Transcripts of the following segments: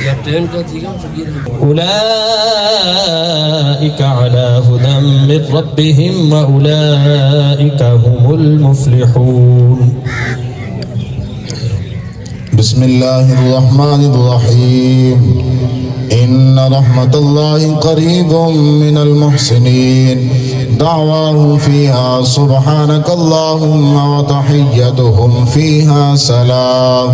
یا ٹرین کا تھی کیا فقیر أولئك على هدى من ربهم وأولئك هم المفلحون. بسم الله الرحمن الرحيم. إن رحمة الله قريب من المحسنين. دعواهم فيها سبحانك اللهم وتحيتهم فيها سلام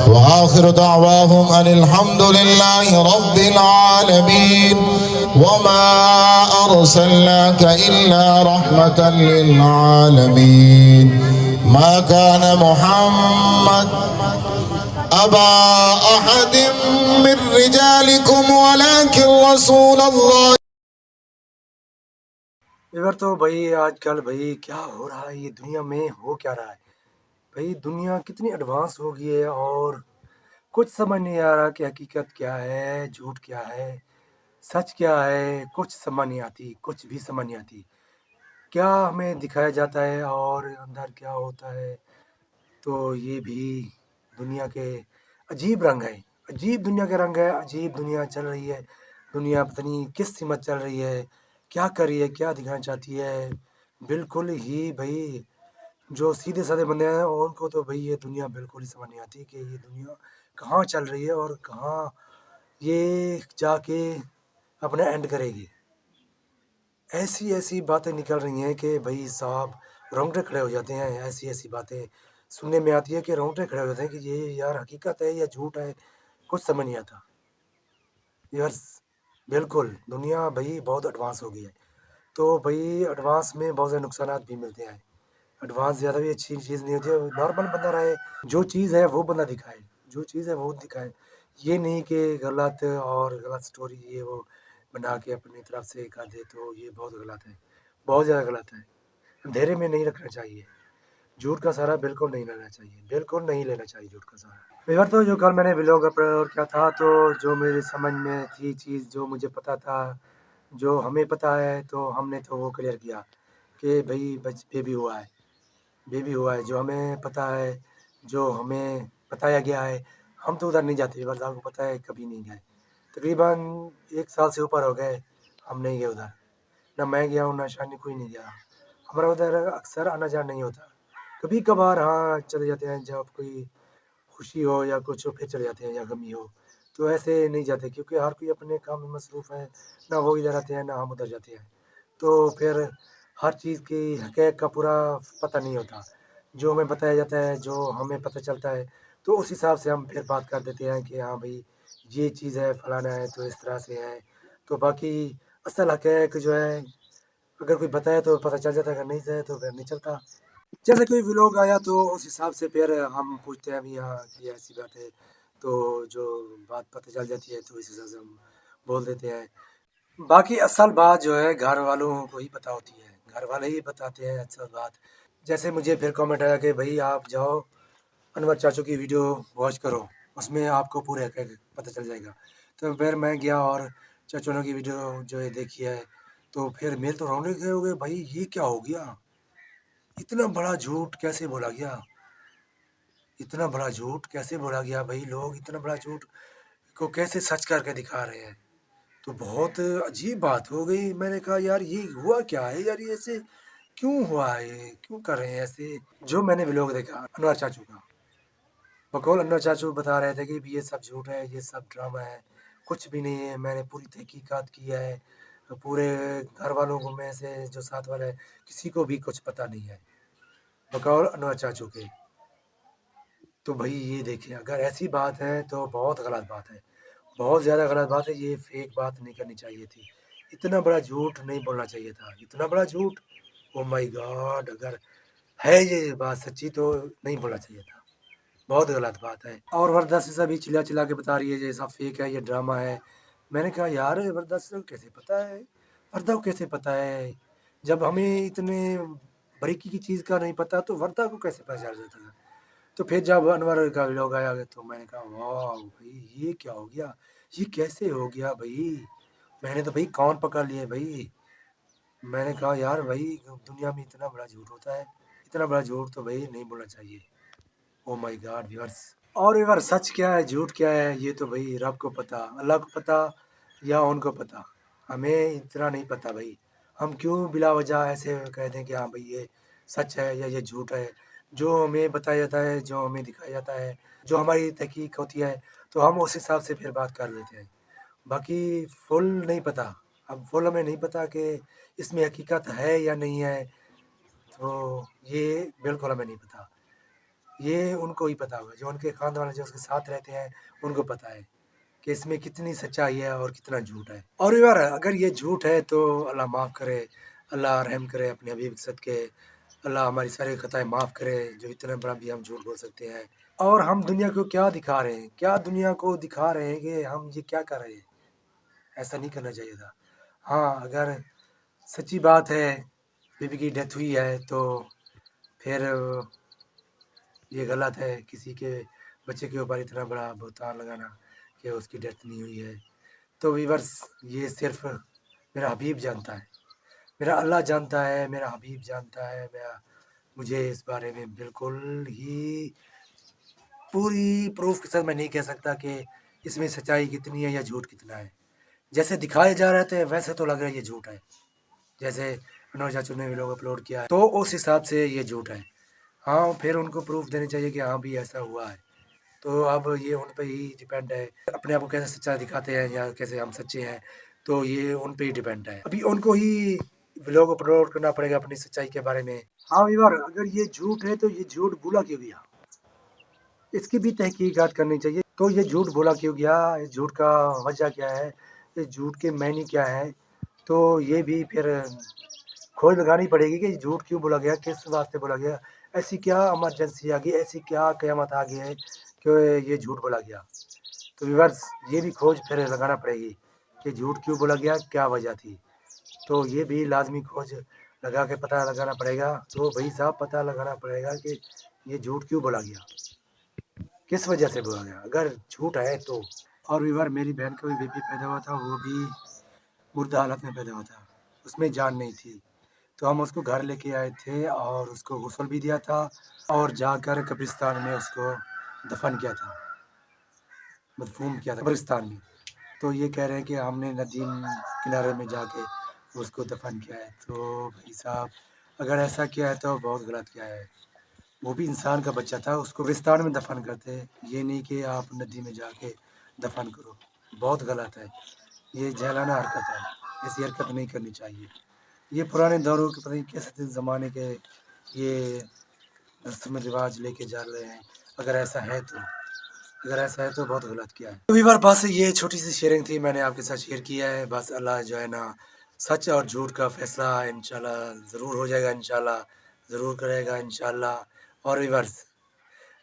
وآخر دعواهم أن الحمد لله رب العالمين وما أرسلناك إلا رحمة للعالمين. ما كان محمد أبا أحد من رجالكم ولكن رسول الله. اگر تو بھائی آج کل بھائی کیا ہو رہا ہے، یہ دنیا میں ہو کیا رہا ہے بھائی؟ دنیا کتنی ایڈوانس ہو گئی ہے اور کچھ سمجھ نہیں آ رہا کہ حقیقت کیا ہے، جھوٹ کیا ہے، سچ کیا ہے، کچھ سمجھ نہیں آتی، کچھ بھی سمجھ نہیں آتی. کیا ہمیں دکھایا جاتا ہے اور اندر کیا ہوتا ہے؟ تو یہ بھی دنیا کے عجیب رنگ ہے، عجیب دنیا کے رنگ ہے، عجیب دنیا چل رہی ہے. دنیا پتہ نہیں کس سمت چل رہی ہے، کیا کر رہی ہے، کیا دکھانا چاہتی ہے. بالکل ہی بھائی جو سیدھے سادے بندے ہیں ان کو تو بھائی یہ دنیا بالکل ہی سمجھ نہیں آتی کہ یہ دنیا کہاں چل رہی ہے اور کہاں یہ جا کے اپنا اینڈ کرے گی. ایسی باتیں نکل رہی ہیں کہ بھائی صاحب رونگٹے کھڑے ہو جاتے ہیں. ایسی باتیں سننے میں آتی ہے کہ رونگٹے کھڑے ہو جاتے ہیں کہ یہ یار حقیقت ہے یا جھوٹ ہے، کچھ سمجھ نہیں آتا. یار بالکل دنیا بھائی بہت ایڈوانس ہو گئی ہے. تو بھائی ایڈوانس میں بہت سے نقصانات بھی ملتے ہیں. ایڈوانس زیادہ بھی اچھی چیز نہیں ہوتی ہے. نارمل بندہ رہے، جو چیز ہے وہ بندہ دکھائے، جو چیز ہے وہ دکھائے. یہ نہیں کہ غلط اور غلط سٹوری یہ وہ بنا کے اپنی طرف سے کر دے، تو یہ بہت غلط ہے، بہت زیادہ غلط ہے. اندھیرے میں نہیں رکھنا چاہیے، جھوٹ کا سہارا بالکل نہیں لینا چاہیے، بالکل نہیں لینا چاہیے جھوٹ کا سہارا. ایک تو جو کل میں نے ولاگ اپلوڈ کیا تھا، تو جو میری سمجھ میں تھی چیز، جو مجھے پتا تھا، جو ہمیں پتا ہے، تو ہم نے تو وہ کلیئر کیا کہ بھائی بیبی ہوا ہے، بیبی ہوا ہے. جو ہمیں پتا ہے، جو ہمیں بتایا گیا ہے، ہم تو ادھر نہیں جاتے. بس آپ کو پتہ ہے کبھی نہیں گئے. تقریباً 1 سال سے اوپر ہو گئے ہم نہیں گئے ادھر. نہ میں گیا ہوں، نہ شانی کوئی نہیں گیا. ہمارا ادھر اکثر آنا جانا نہیں ہوتا. کبھی کبھار ہاں چلے جاتے ہیں، جب کوئی خوشی ہو یا کچھ ہو پھر چلے جاتے ہیں، یا غمی ہو تو ایسے نہیں جاتے، کیونکہ ہر کوئی اپنے کام میں مصروف ہے. نہ وہ ادھر آتے ہیں، نہ ہم ادھر جاتے ہیں. تو پھر ہر چیز کی حقیقت کا پورا پتہ نہیں ہوتا. جو ہمیں بتایا جاتا ہے، جو ہمیں پتہ چلتا ہے، تو اس حساب سے ہم پھر بات کر دیتے ہیں کہ ہاں بھائی یہ چیز ہے، فلانا ہے، تو اس طرح سے ہے. تو باقی اصل حقیقت جو ہے اگر کوئی بتائے تو پتہ چل جاتا ہے، اگر نہیں ہے تو پھر نہیں چلتا. جیسے کوئی ولاگ آیا تو اس حساب سے پھر ہم پوچھتے ہیں بھی ہاں یہ ایسی بات ہے، تو جو بات پتہ چل جاتی ہے تو اس حساب سے ہم بول دیتے ہیں. باقی اصل بات جو ہے گھر والوں کو ہی پتہ ہوتی ہے، گھر والے ہی بتاتے ہیں اصل بات. جیسے مجھے پھر کامنٹ آیا کہ بھائی آپ جاؤ انور چاچو کی ویڈیو واچ کرو، اس میں آپ کو پورے حقیقت پتہ چل جائے گا. تو پھر میں گیا اور چاچو کی ویڈیو جو ہے دیکھی ہے، تو پھر میرے تو رونگٹے کھڑے ہو گئے. بھائی یہ کیا ہو گیا؟ اتنا بڑا جھوٹ کیسے بولا گیا؟ اتنا بڑا جھوٹ کیسے بولا گیا بھائی؟ لوگ اتنا بڑا جھوٹ کو کیسے سچ کر کے دکھا رہے ہیں؟ تو بہت عجیب بات ہو گئی. میں نے کہا یار یہ ہوا کیا ہے یار، یہ ایسے کیوں ہوا ہے، کیوں کر رہے ہیں ایسے؟ جو میں نے ولاگ دیکھا انور چاچو کا، بقول انور چاچو بتا رہے تھے کہ یہ سب جھوٹ ہے، یہ سب ڈرامہ ہے، کچھ بھی نہیں ہے. میں نے پوری تحقیقات کی ہے، پورے گھر والوں کو میں سے جو ساتھ والے ہیں کسی کو بھی کچھ پتہ نہیں ہے بقول انور چاچو کے. تو بھائی یہ دیکھیں، اگر ایسی بات ہے تو بہت غلط بات ہے، بہت زیادہ غلط بات ہے. یہ فیک بات نہیں کرنی چاہیے تھی، اتنا بڑا جھوٹ نہیں بولنا چاہیے تھا، اتنا بڑا جھوٹ. او مائی گاڈ، اگر ہے یہ بات سچی تو نہیں بولنا چاہیے تھا، بہت غلط بات ہے. اور وردہ سے سبھی چلا کے بتا رہی ہے یہ سب فیک ہے، یہ ڈرامہ ہے. میں نے کہا یار وردہ سے کیسے پتہ ہے، وردہ کو کیسے پتہ ہے؟ جب ہمیں اتنے باریکی کی چیز کا نہیں پتہ تو وردہ کو کیسے پتہ چل جاتا ہے؟ تو پھر جب انور کا ولاگ آیا تو میں نے کہا واہ بھائی یہ کیا ہو گیا، یہ کیسے ہو گیا بھائی؟ میں نے تو بھائی کان پکڑ لیے بھائی. میں نے کہا یار بھائی دنیا میں اتنا بڑا جھوٹ ہوتا ہے، اتنا بڑا جھوٹ تو بھائی نہیں بولنا چاہیے. او مائی گاڈ ویورس، اور ایک بار سچ کیا ہے جھوٹ کیا ہے یہ تو بھائی رب کو پتہ، اللہ کو پتہ یا ان کو پتہ، ہمیں اتنا نہیں پتہ بھائی. ہم کیوں بلا وجہ ایسے کہہ دیں کہ ہاں بھائی یہ سچ ہے یا یہ جھوٹ ہے. جو ہمیں بتایا جاتا ہے، جو ہمیں دکھایا جاتا ہے، جو ہماری تحقیق ہوتی ہے تو ہم اس حساب سے پھر بات کر لیتے ہیں. باقی فل نہیں پتہ. اب فل ہمیں نہیں پتہ کہ اس میں حقیقت ہے یا نہیں ہے، تو یہ بالکل ہمیں نہیں پتہ. یہ ان کو ہی پتہ ہوگا، جو ان کے خاندان والے جو اس کے ساتھ رہتے ہیں ان کو پتہ ہے کہ اس میں کتنی سچائی ہے اور کتنا جھوٹ ہے. اور یار اگر یہ جھوٹ ہے تو اللہ معاف کرے، اللہ رحم کرے اپنے حبیب کے صدقے، اللہ ہماری ساری خطائیں معاف کرے جو اتنا بڑا بھی ہم جھوٹ بول سکتے ہیں. اور ہم دنیا کو کیا دکھا رہے ہیں، کیا دنیا کو دکھا رہے ہیں کہ ہم یہ کیا کر رہے ہیں. ایسا نہیں کرنا چاہیے تھا. ہاں اگر سچی بات ہے بیبی کی ڈیتھ ہوئی ہے تو پھر یہ غلط ہے کسی کے بچے کے اوپر اتنا بڑا بہتان لگانا کہ اس کی ڈیتھ نہیں ہوئی ہے. تو ویورس یہ صرف میرا حبیب جانتا ہے، میرا اللہ جانتا ہے، میرا حبیب جانتا ہے. مجھے اس بارے میں بالکل ہی پوری پروف کے ساتھ میں نہیں کہہ سکتا کہ اس میں سچائی کتنی ہے یا جھوٹ کتنا ہے. جیسے دکھائے جا رہے تھے ویسے تو لگ رہا ہے یہ جھوٹ ہے. جیسے انور چاچو نے ویلوگ اپلوڈ کیا ہے تو اس حساب سے یہ جھوٹ ہے. ہاں پھر ان کو پروف دینے چاہیے کہ ہاں بھی ایسا ہوا ہے. تو اب یہ ان پہ ہی ڈیپینڈ ہے اپنے آپ کو کیسے سچا دکھاتے ہیں یا کیسے ہم سچے ہیں، تو یہ ان پہ ہی ڈیپینڈ ہے. ابھی ان کو ہی ولاگ اپلوڈ کرنا پڑے گا اپنی سچائی کے بارے میں. ہاں ویور اگر یہ جھوٹ ہے تو یہ جھوٹ بولا کیوں گیا، اس کی بھی تحقیقات کرنی چاہیے. تو یہ جھوٹ بولا کیوں گیا، اس جھوٹ کا وجہ کیا ہے، اس جھوٹ کے معنی کیا ہے، تو یہ بھی پھر کھوج لگانی پڑے گی کہ جھوٹ کیوں بولا گیا، کس واسطے بولا گیا. ایسی کیا ایمرجنسی آ گئی، ایسی کیا قیامت آ گئی ہے کہ یہ جھوٹ بولا گیا. تو ویورس یہ بھی کھوج پھر لگانا پڑے گی کہ جھوٹ کیوں بولا گیا، کیا وجہ تھی. تو یہ بھی لازمی کھوج لگا کے پتہ لگانا پڑے گا. تو بھائی صاحب پتہ لگانا پڑے گا کہ یہ جھوٹ کیوں بولا گیا، کس وجہ سے بولا گیا اگر جھوٹ ہے تو. اور ویور میری بہن کا بھی بیبی پیدا ہوا تھا، وہ بھی مردہ حالت میں پیدا ہوا تھا، اس میں جان نہیں تھی. تو ہم اس کو گھر لے کے آئے تھے اور اس کو غسل بھی دیا تھا اور جا کر قبرستان میں اس کو دفن کیا تھا، مدفون کیا تھا قبرستان میں. تو یہ کہہ رہے ہیں کہ ہم نے ندیم کنارے میں جا کے اس کو دفن کیا ہے. تو بھائی صاحب اگر ایسا کیا ہے تو بہت غلط کیا ہے. وہ بھی انسان کا بچہ تھا، اس کو قبرستان میں دفن کرتے، یہ نہیں کہ آپ ندی میں جا کے دفن کرو. بہت غلط ہے، یہ جہلانہ حرکت ہے، ایسی حرکت نہیں کرنی چاہیے. یہ پرانے دوروں کے پتہ نہیں کیسے زمانے کے یہ رسم رواج لے کے جا رہے ہیں. اگر ایسا ہے تو بہت غلط کیا ہے. تو بار بس یہ چھوٹی سی شیئرنگ تھی، میں نے آپ کے ساتھ شیئر کیا ہے. بس اللہ جو ہے نا سچ اور جھوٹ کا فیصلہ انشاءاللہ ضرور ہو جائے گا، انشاءاللہ ضرور کرے گا انشاءاللہ. اور ریورس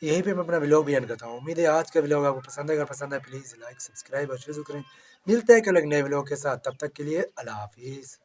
یہیں پہ میں اپنا ولاگ بھی اینڈ کرتا ہوں. امید ہے آج کا ولاگ آپ کو پسند ہے، اگر پسند ہے پلیز لائک سبسکرائب اور شیئر کریں. ملتے ہیں کل ایک نئے ولاگ کے ساتھ، تب تک کے لیے اللہ حافظ.